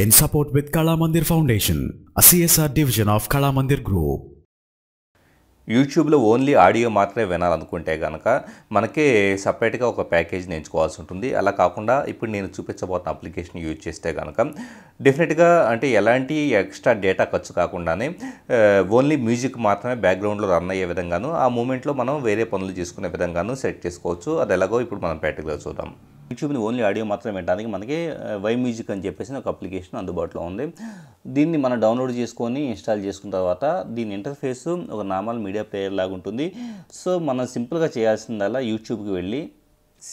in support with Kala Mandir Foundation, a CSR division of Kala Mandir Group. యూట్యూబ్లో only audio మాత్రమే వినాలనుకుంటే కనుక మనకి సపరేట్గా ఒక ప్యాకేజ్ని ఎంచుకోవాల్సి ఉంటుంది. అలా కాకుండా ఇప్పుడు నేను చూపించబోతున్న అప్లికేషన్ యూజ్ చేస్తే కనుక డెఫినెట్గా అంటే ఎలాంటి ఎక్స్ట్రా డేటా ఖర్చు కాకుండానే ఓన్లీ మ్యూజిక్ మాత్రమే బ్యాక్గ్రౌండ్లో రన్ అయ్యే విధంగాను ఆ మూమెంట్లో మనం వేరే పనులు చేసుకునే విధంగాను సెట్ చేసుకోవచ్చు. అది ఎలాగో ఇప్పుడు మనం ప్రాక్టికల్గా చూద్దాం. యూట్యూబ్ని ఓన్లీ ఆడియో మాత్రమే వినడానికి మనకి వై మ్యూజిక్ అని చెప్పేసి ఒక అప్లికేషన్ అందుబాటులో ఉంది. దీన్ని మనం డౌన్లోడ్ చేసుకొని ఇన్స్టాల్ చేసుకున్న తర్వాత దీని ఇంటర్ఫేస్ ఒక నార్మల్ మీడియా ప్లేయర్ లాగా ఉంటుంది. సో మనం సింపుల్గా చేయాల్సిందల్లా యూట్యూబ్కి వెళ్ళి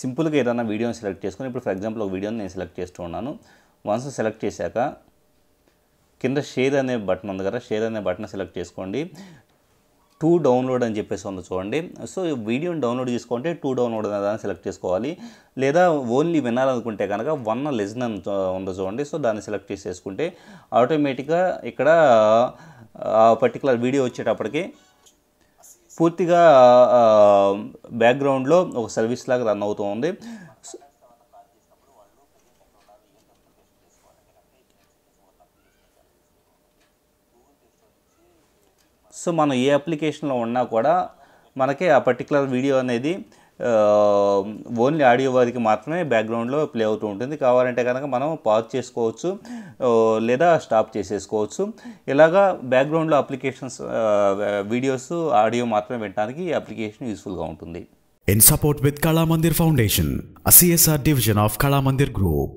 సింపుల్గా ఏదైనా వీడియోని సెలెక్ట్ చేసుకొని, ఇప్పుడు ఫర్ ఎగ్జాంపుల్ ఒక వీడియోని నేను సెలెక్ట్ చేస్తూ ఉన్నాను. వన్స్ సెలెక్ట్ చేశాక కింద షేర్ అనే బటన్ ఉంది కదా, షేర్ అనే బటన్ సెలెక్ట్ చేసుకోండి. టు డౌన్లోడ్ అని చెప్పేసి ఉంది చూడండి. సో వీడియోని డౌన్లోడ్ చేసుకుంటే టు డౌన్లోడ్ అనే దాన్ని సెలెక్ట్ చేసుకోవాలి. లేదా ఓన్లీ వినాలనుకుంటే కనుక వన్ లిజన్ అని ఉందో చూడండి. సో దాన్ని సెలెక్ట్ చేసేసుకుంటే ఆటోమేటిక్గా ఇక్కడ పర్టికులర్ వీడియో వచ్చేటప్పటికి పూర్తిగా బ్యాక్గ్రౌండ్లో ఒక సర్వీస్ లాగా రన్ అవుతూ ఉంది. సో మనం ఏ అప్లికేషన్లో ఉన్నా కూడా మనకి ఆ పర్టికులర్ వీడియో అనేది ఓన్లీ ఆడియో వరకు మాత్రమే బ్యాక్గ్రౌండ్లో ప్లే అవుతూ ఉంటుంది. కావాలంటే కనుక మనం పాజ్ చేసుకోవచ్చు లేదా స్టాప్ చేసేసుకోవచ్చు. ఇలాగా బ్యాక్గ్రౌండ్లో అప్లికేషన్స్ వీడియోస్ ఆడియో మాత్రమే వినడానికి ఈ అప్లికేషన్ యూస్ఫుల్గా ఉంటుంది. In support with Kala Mandir Foundation, a CSR division of Kala Mandir Group.